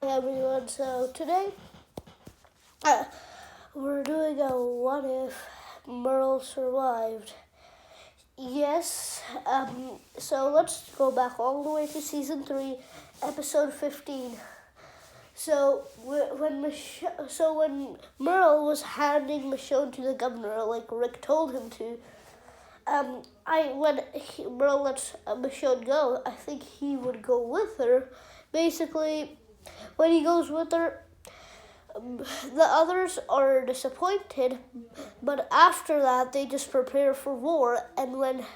Hi everyone, so today uh, we're doing a what if Merle survived. Yes, so let's go back all the way to season 3, episode 15. So when Merle was handing Michonne to the governor, like Rick told him to, Merle lets Michonne go, I think he would go with her. Basically, when he goes with her, the others are disappointed, but after that they just prepare for war, and when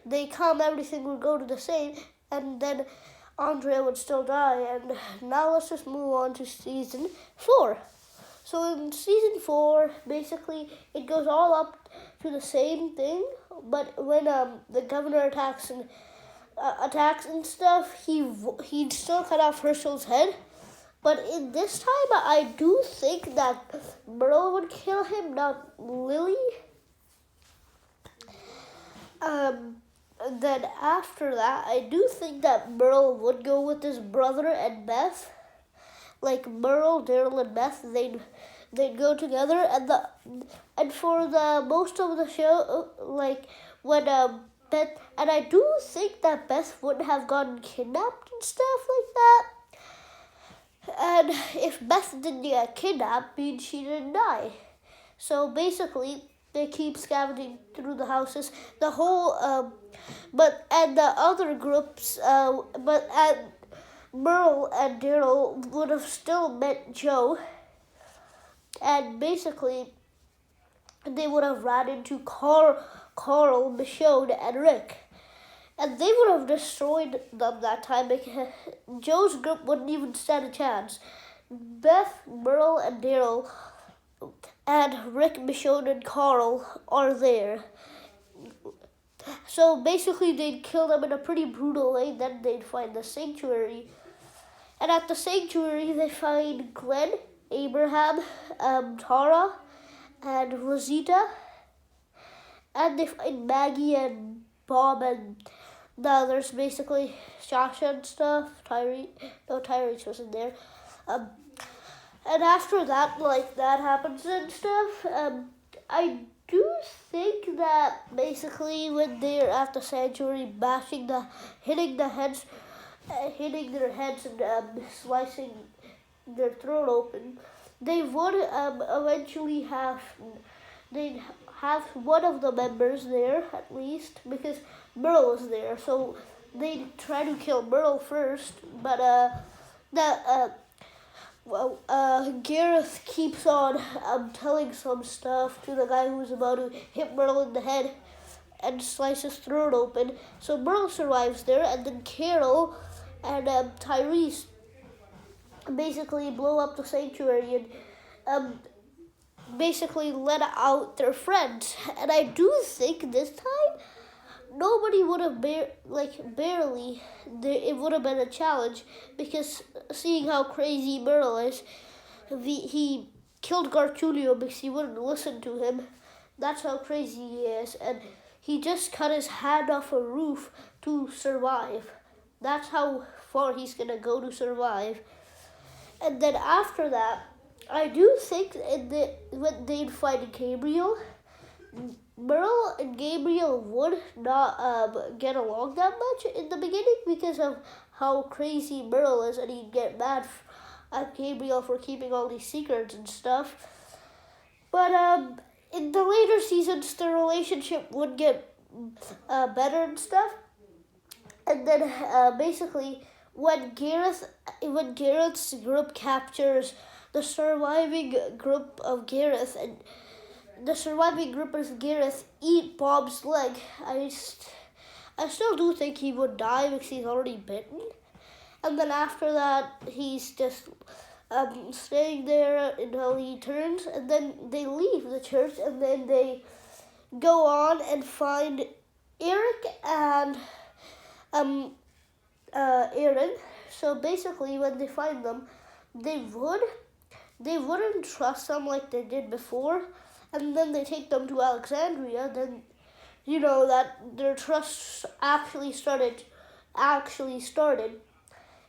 they come, everything would go to the same, and then Andrea would still die. And now let's just move on to season 4. So in season 4, basically it goes all up to the same thing, but when the governor attacks and stuff, he'd still cut off Herschel's head. But in this time, I do think that Merle would kill him, not Lily. Then after that, I do think that Merle would go with his brother and Beth. Like Merle, Daryl, and Beth, they'd go together, and for the most of the show, like when Beth, and I do think that Beth wouldn't have gotten kidnapped and stuff like that. And if Beth didn't get kidnapped, means she didn't die. So basically, they keep scavenging through the houses. The whole, and the other groups, Merle and Daryl would have still met Joe. And basically, they would have ran into Carl, Michonne, and Rick. And they would have destroyed them that time because Joe's group wouldn't even stand a chance. Beth, Merle, and Daryl, and Rick, Michonne, and Carl are there. So basically, they'd kill them in a pretty brutal way. Then they'd find the sanctuary. And at the sanctuary, they find Glenn, Abraham, Tara, and Rosita. And they find Maggie and Bob and the others, basically Sasha and stuff. Tyrese wasn't there. And after that, like that happens and stuff. I do think that basically when they're at the sanctuary, hitting their heads and slicing their throat open, they would eventually they'd have one of the members there at least, because Merle is there. So they'd try to kill Merle first, but Gareth keeps on telling some stuff to the guy who's about to hit Merle in the head and slice his throat open. So Merle survives there, and then Carol and Tyrese basically blow up the sanctuary and basically let out their friends. And I do think this time nobody would have barely it would have been a challenge, because seeing how crazy Merle is, he killed Gartulio because he wouldn't listen to him. That's how crazy he is, and he just cut his hand off a roof to survive. That's how far he's gonna go to survive. And then after that, I do think when they'd fight Gabriel, Merle and Gabriel would not get along that much in the beginning because of how crazy Merle is, and he'd get mad at Gabriel for keeping all these secrets and stuff. But in the later seasons, the relationship would get better and stuff. And then basically, when Gareth's group captures the surviving group of Gareth, and the surviving group of Gareth eat Bob's leg, I still do think he would die because he's already bitten. And then after that, he's just staying there until he turns, and then they leave the church, and then they go on and find Eric and Aaron. So basically, when they find them, they wouldn't trust them like they did before, and then they take them to Alexandria. Then that their trust actually started,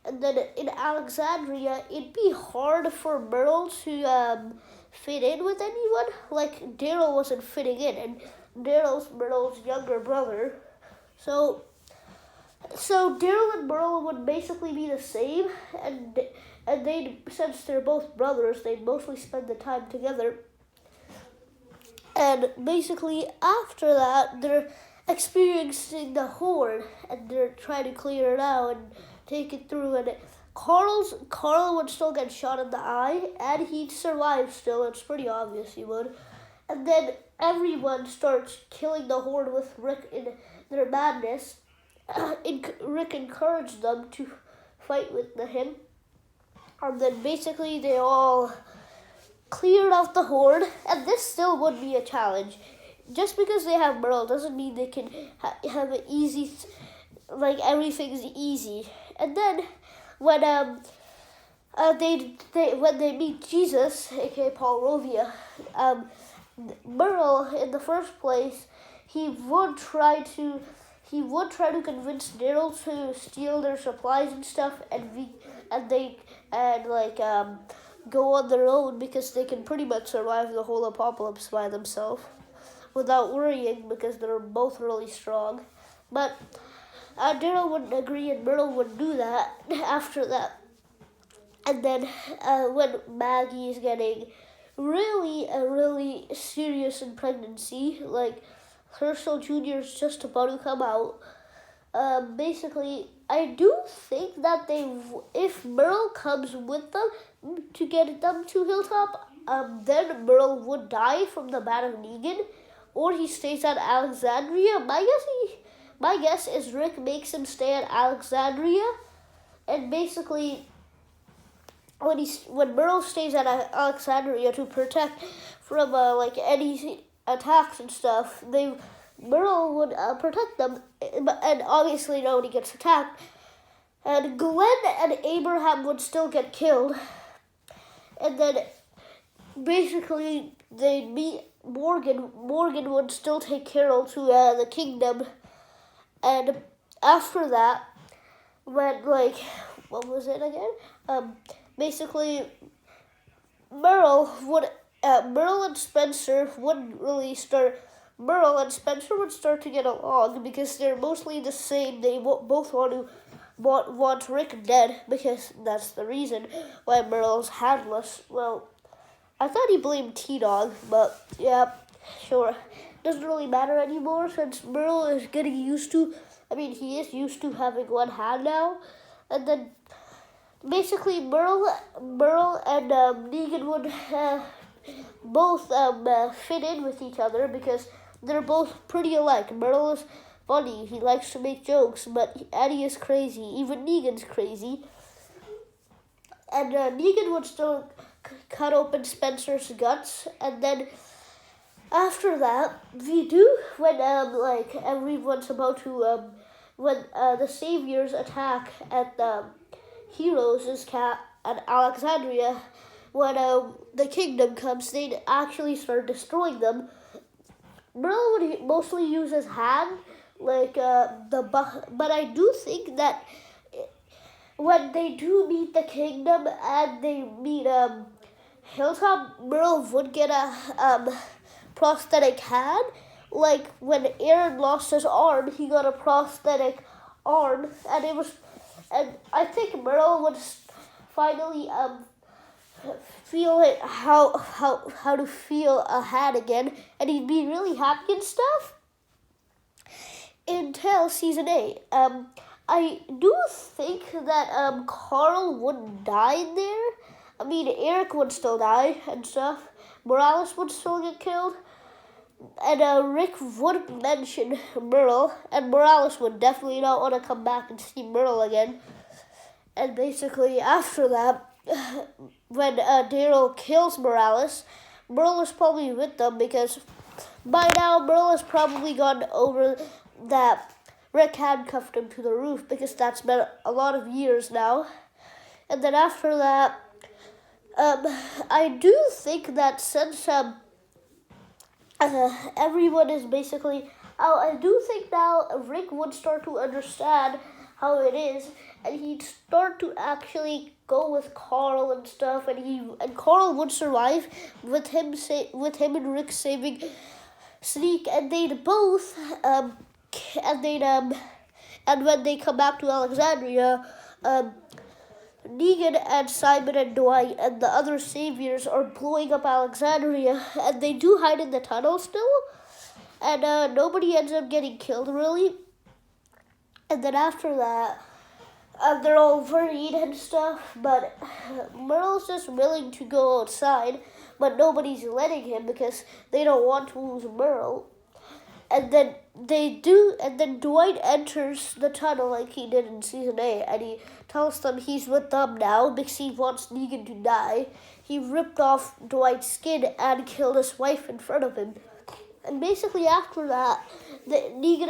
And then in Alexandria, it'd be hard for Merle to fit in with anyone. Like Daryl wasn't fitting in, and Daryl's Merle's younger brother. So Daryl and Merle would basically be the same, and since they're both brothers, they'd mostly spend the time together. And basically after that, they're experiencing the horde, and they're trying to clear it out and take it through. And Carl would still get shot in the eye, and he'd survive still. It's pretty obvious he would. And then everyone starts killing the horde with Rick in their madness. Rick encouraged them to fight with him, and then basically they all cleared out the horde. And this still would be a challenge. Just because they have Merle doesn't mean they can have an easy, like everything's easy. And then when when they meet Jesus, aka Paul Rovia, Merle in the first place, he would try to convince Daryl to steal their supplies and stuff, and go on their own, because they can pretty much survive the whole apocalypse by themselves without worrying, because they're both really strong. But Daryl wouldn't agree, and Merle would do that after that. And then when Maggie is getting really serious in pregnancy, like Herschel Jr. is just about to come out, basically, I do think that if Merle comes with them to get them to Hilltop, then Merle would die from the Bat of Negan, or he stays at Alexandria. My guess is Rick makes him stay at Alexandria, and basically, when Merle stays at Alexandria to protect from any attacks and stuff, Merle would protect them, and obviously nobody gets attacked. And Glenn and Abraham would still get killed, and then basically they'd meet Morgan. Morgan would still take Carol to the kingdom, and after that, when what was it again? Basically, Merle and Spencer wouldn't really start. Merle and Spencer would start to get along because they're mostly the same. They both want Rick dead, because that's the reason why Merle's handless. Well, I thought he blamed T-Dog, but yeah, sure. Doesn't really matter anymore, since Merle is getting used to. He is used to having one hand now, and then basically Merle and Negan would both fit in with each other, because they're both pretty alike. Merle is funny, he likes to make jokes, but Eddie is crazy. Even Negan's crazy. And Negan would still cut open Spencer's guts, and then after that, when everyone's about to when the Saviors attack at the Heroes' camp at Alexandria, when the kingdom comes, they'd actually start destroying them. Merle would mostly use his hand, but I do think that when they do meet the kingdom and they meet Hilltop, Merle would get a prosthetic hand. Like when Aaron lost his arm, he got a prosthetic arm, and I think Merle would finally feel it, how to feel a hand again, and he'd be really happy and stuff. Until season 8, I do think that Carl wouldn't die there. Eric would still die and stuff. Morales would still get killed. And Rick would mention Merle, and Morales would definitely not want to come back and see Merle again. And basically after that, when Daryl kills Morales, Merle is probably with them, because by now Merle has probably gone over that Rick handcuffed him to the roof, because that's been a lot of years now. And then after that, I do think that since everyone is basically, I do think now Rick would start to understand how it is, and he'd start to actually go with Carl and stuff, and Carl would survive with him and Rick saving Sneak, and they'd both and they'd and when they come back to Alexandria, Negan and Simon and Dwight and the other saviors are blowing up Alexandria, and they do hide in the tunnel still, and nobody ends up getting killed really. And then after that, they're all worried and stuff, but Merle's just willing to go outside, but nobody's letting him because they don't want to lose Merle. And then Dwight enters the tunnel like he did in season 8, and he tells them he's with them now because he wants Negan to die. He ripped off Dwight's skin and killed his wife in front of him. And basically after that, Negan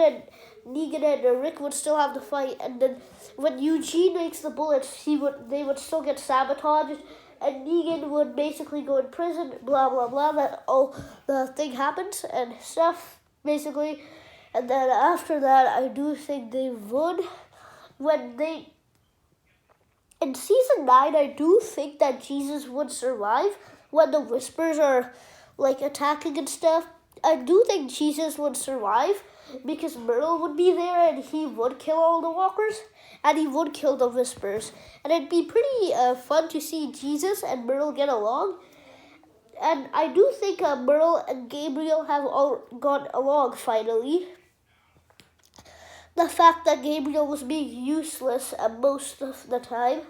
and Rick would still have to fight, and then when Eugene makes the bullets, they would still get sabotaged, and Negan would basically go in prison, blah blah blah, that all the thing happens and stuff, basically. And then after that, I do think they would, in season 9, I do think that Jesus would survive when the Whispers are like attacking and stuff. I do think Jesus would survive because Merle would be there and he would kill all the walkers and he would kill the Whispers. And it'd be pretty fun to see Jesus and Merle get along. And I do think Merle and Gabriel have all gone along finally. The fact that Gabriel was being useless most of the time,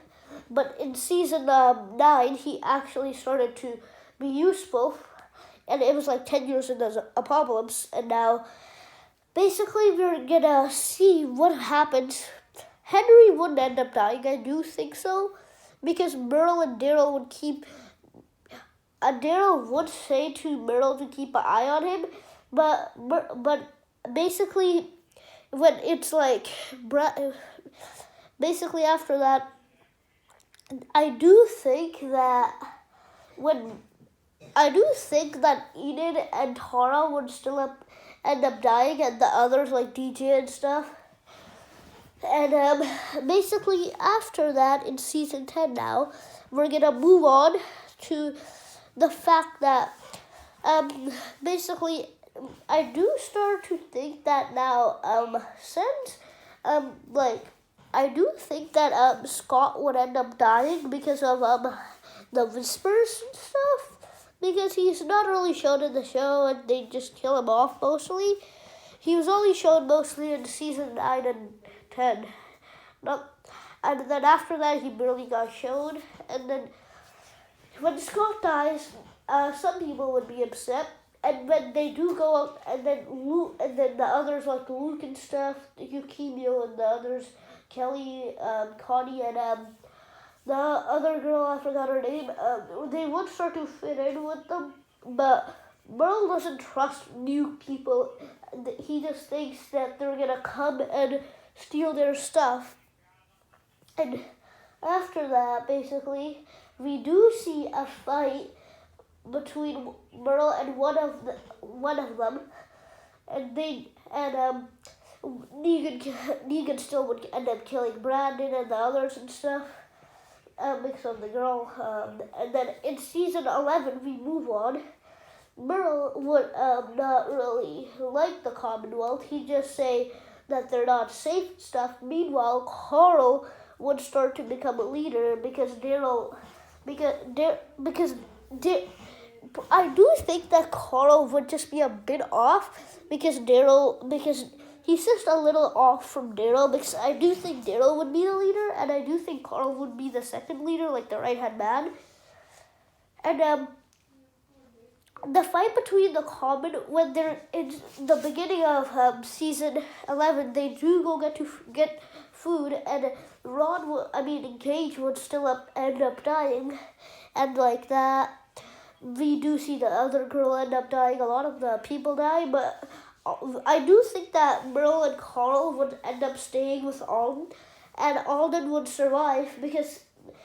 but in season 9 he actually started to be useful, and it was like 10 years in the apocalypse, and now basically we're gonna see what happens. Henry wouldn't end up dying, I do think so, because Merle and Daryl would keep. Daryl would say to Merle to keep an eye on him, but basically, when it's like, basically after that, I do think that Enid and Tara would still end up dying, and the others like DJ and stuff. And basically after that, in season 10 now, we're gonna move on to the fact that basically I do start to think that now since I do think that Scott would end up dying because of the Whispers and stuff, because he's not really shown in the show and they just kill him off mostly. He was only shown mostly in season 9 and 10. And then after that he barely got shown, and then when Scott dies, some people would be upset, and when they do go out, and then the others like Luke and stuff, Eukemio and the others, Kelly, Connie, and the other girl, I forgot her name, they would start to fit in with them, but Merle doesn't trust new people. He just thinks that they're gonna come and steal their stuff. And after that, basically, we do see a fight between Merle and one of them, and Negan still would end up killing Brandon and the others and stuff, because of the girl. And then in season 11, we move on. Merle would not really like the Commonwealth. He'd just say that they're not safe and stuff. Meanwhile, Carl would start to become a leader because I do think that Carl would just be a bit off because he's just a little off from Daryl, because I do think Daryl would be the leader, and I do think Carl would be the second leader, like the right-hand man. And the fight between the Common, when they're in the beginning of season 11, they do go get food, and Gage would still end up dying, and like that. We do see the other girl end up dying. A lot of the people die, but I do think that Merle and Carl would end up staying with Alden, and Alden would survive because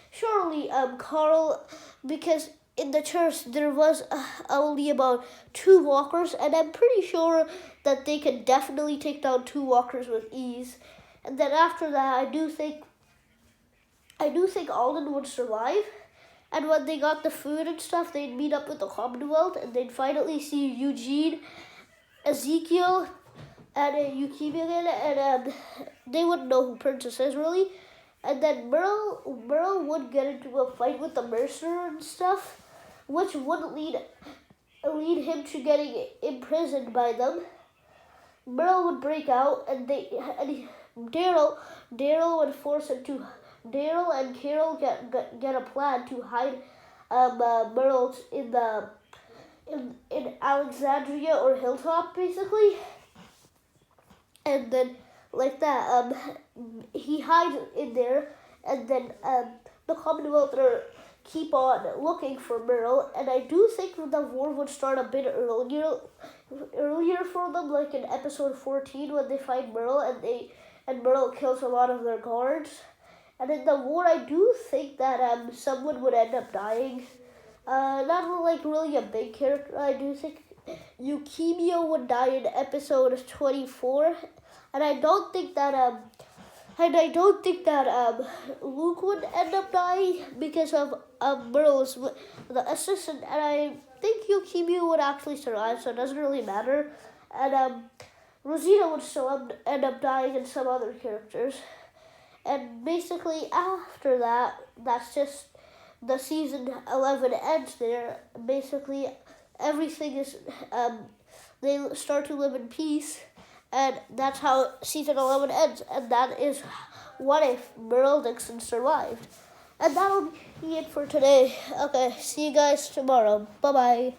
surely Carl, because in the church there was only about 2 walkers, and I'm pretty sure that they could definitely take down 2 walkers with ease. And then after that, I do think I do think Alden would survive. And when they got the food and stuff, they'd meet up with the Commonwealth, and they'd finally see Eugene, Ezekiel, and Euphemia, and they wouldn't know who Princess is really. And then Merle would get into a fight with the Mercer and stuff, which would lead him to getting imprisoned by them. Merle would break out, and Daryl would force him to. Daryl and Carol get a plan to hide Merle in Alexandria or Hilltop, basically. And then like that, he hides in there, and then the Commonwealth keep on looking for Merle. And I do think the war would start a bit earlier for them, like in episode 14 when they find Merle and Merle kills a lot of their guards. And in the war, I do think that someone would end up dying. Not like really a big character. I do think Euphemia would die in episode 24, and I don't think that Luke would end up dying because of Merle's the assistant, and I think Euphemia would actually survive, so it doesn't really matter. And Rosita would still end up dying, and some other characters. And basically after that, that's just the season 11 ends there. Basically everything is, they start to live in peace, and that's how season 11 ends. And that is what if Merle Dixon survived. And that'll be it for today. Okay, see you guys tomorrow. Bye-bye.